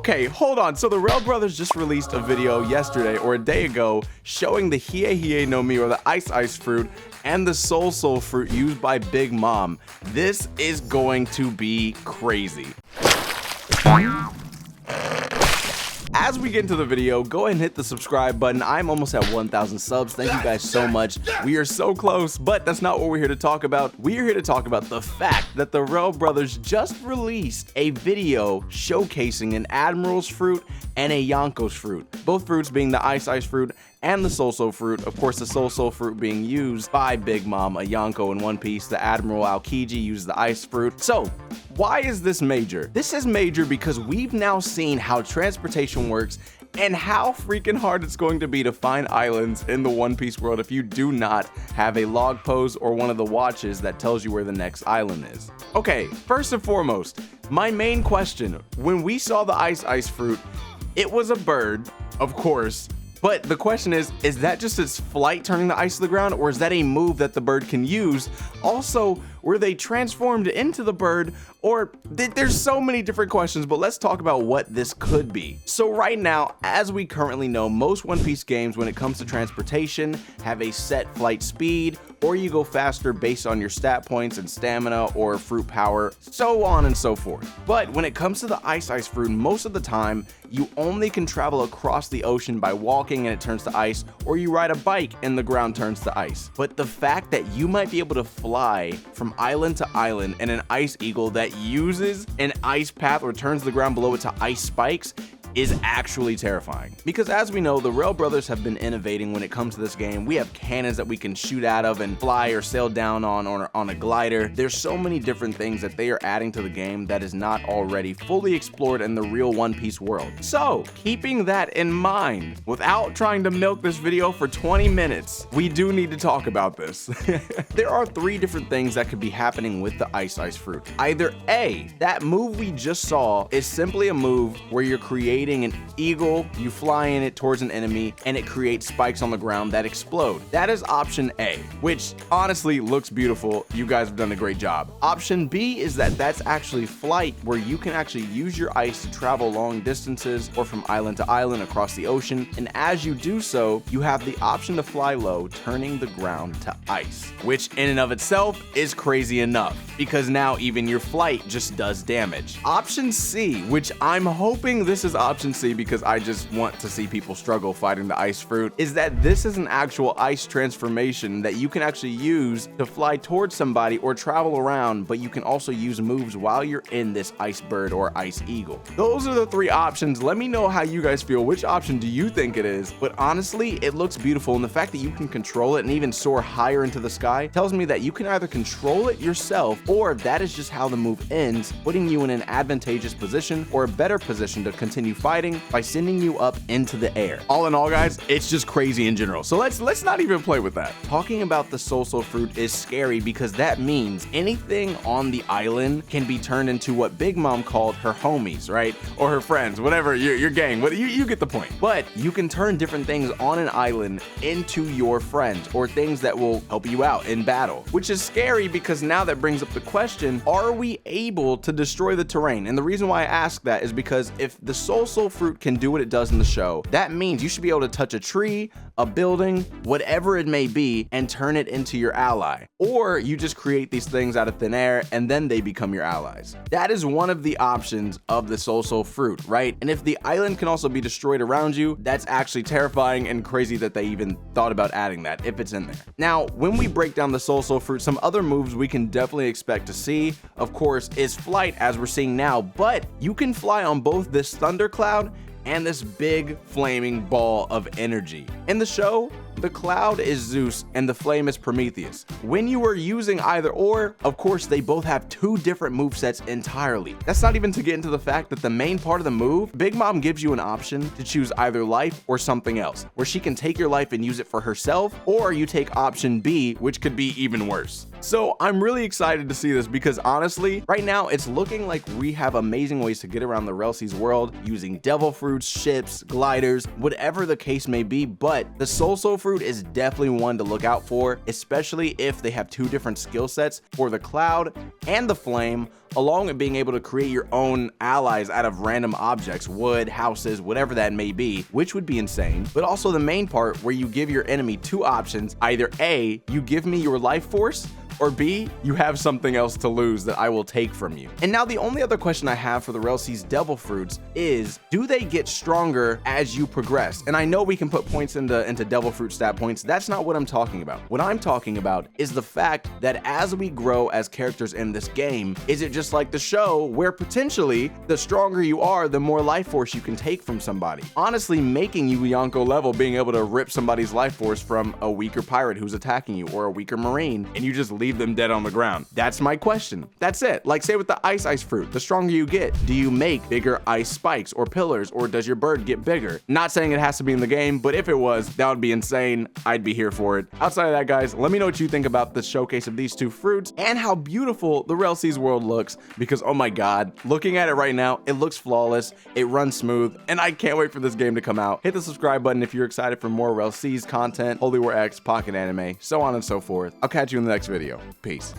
Okay, hold on. So the Rell brothers just released a video yesterday or a day ago showing the Hiei Hiei no Mi, or the ice fruit, and the Soul fruit used by Big Mom. This is going to be crazy. As we get into the video, go ahead and hit the subscribe button. I'm almost at 1,000 subs. Thank you guys so much. We are so close, but that's not what we're here to talk about. We are here to talk about the fact that the Rell brothers just released a video showcasing an Admiral's fruit and a Yonko's fruit. Both fruits being the ice fruit and the Soul fruit. Of course, the Soul fruit being used by Big Mom, a Yonko in One Piece. The Admiral Aokiji used the ice fruit. So, why is this major? This is major because we've now seen how transportation works and how freaking hard it's going to be to find islands in the One Piece world if you do not have a log pose or one of the watches that tells you where the next island is. Okay, first and foremost, my main question, when we saw the ice fruit, it was a bird, of course. But the question is that just its flight turning the ice to the ground, or is that a move that the bird can use? Also, were they transformed into the bird, or there's so many different questions, but let's talk about what this could be. So right now, as we currently know, most One Piece games, when it comes to transportation, have a set flight speed, or you go faster based on your stat points and stamina or fruit power, so on and so forth. But when it comes to the ice fruit, most of the time, you only can travel across the ocean by walking and it turns to ice, or you ride a bike and the ground turns to ice. But the fact that you might be able to fly from island to island in an ice eagle that uses an ice path or turns the ground below it to ice spikes is actually terrifying. Because as we know, the Rell brothers have been innovating when it comes to this game. We have cannons that we can shoot out of and fly or sail down on a glider. There's so many different things that they are adding to the game that is not already fully explored in the real One Piece world. So, keeping that in mind, without trying to milk this video for 20 minutes, we do need to talk about this. There are 3 different things that could be happening with the ice fruit. Either A, that move we just saw is simply a move where you're creating an eagle, you fly in it towards an enemy, and it creates spikes on the ground that explode. That is option A, which honestly looks beautiful. You guys have done a great job. Option B is that that's actually flight, where you can actually use your ice to travel long distances or from island to island across the ocean. And as you do so, you have the option to fly low, turning the ground to ice, which in and of itself is crazy enough, because now even your flight just does damage. Option C, which I'm hoping this is option C because I just want to see people struggle fighting the ice fruit, is that this is an actual ice transformation that you can actually use to fly towards somebody or travel around, but you can also use moves while you're in this ice bird or ice eagle. Those are the 3 options. Let me know how you guys feel. Which option do you think it is? But honestly, it looks beautiful, and the fact that you can control it and even soar higher into the sky tells me that you can either control it yourself, or that is just how the move ends, putting you in an advantageous position or a better position to continue fighting by sending you up into the air. All in all, guys, it's just crazy in general. So let's not even play with that. Talking about the Soul fruit is scary because that means anything on the island can be turned into what Big Mom called her homies, right? Or her friends, whatever, your gang, but you get the point. But you can turn different things on an island into your friends or things that will help you out in battle, which is scary because now that brings up the question, are we able to destroy the terrain? And the reason why I ask that is because if the Soul fruit can do what it does in the show, that means you should be able to touch a tree, a building, whatever it may be, and turn it into your ally. Or you just create these things out of thin air and then they become your allies. That is one of the options of the Soul fruit, right? And if the island can also be destroyed around you, that's actually terrifying and crazy that they even thought about adding that, if it's in there. Now, when we break down the Soul fruit, some other moves we can definitely expect to see, of course, is flight, as we're seeing now, but you can fly on both this thundercloud and this big flaming ball of energy. In the show, the cloud is Zeus and the flame is Prometheus. When you are using either or, of course, they both have 2 different movesets entirely. That's not even to get into the fact that the main part of the move, Big Mom gives you an option to choose either life or something else, where she can take your life and use it for herself, or you take option B, which could be even worse. So I'm really excited to see this because honestly, right now it's looking like we have amazing ways to get around the Rell Sea's world using devil fruits, ships, gliders, whatever the case may be, but the Soul fruit is definitely one to look out for, especially if they have 2 different skill sets for the cloud and the flame, along with being able to create your own allies out of random objects, wood, houses, whatever that may be, which would be insane. But also the main part where you give your enemy two options: either A, you give me your life force, or B, you have something else to lose that I will take from you. And now the only other question I have for the Rell Devil Fruits is, do they get stronger as you progress? And I know we can put points into Devil Fruit stat points. That's not what I'm talking about. What I'm talking about is the fact that as we grow as characters in this game, is it just like the show where potentially the stronger you are, the more life force you can take from somebody? Honestly, making you Yonko level, being able to rip somebody's life force from a weaker pirate who's attacking you or a weaker marine, and you just leave them dead on the ground. That's my question. That's it. Like, say with the ice fruit, the stronger you get, do you make bigger ice spikes or pillars, or does your bird get bigger? Not saying it has to be in the game, but if it was, that would be insane. I'd be here for it. Outside of that, guys, let me know what you think about the showcase of these two fruits and how beautiful the Rell world looks, because oh my god, looking at it right now, it looks flawless, it runs smooth, and I can't wait for this game to come out. Hit the subscribe button if you're excited for more Rell content, Holy War X, Pocket Anime, so on and so forth. I'll catch you in the next video. Peace.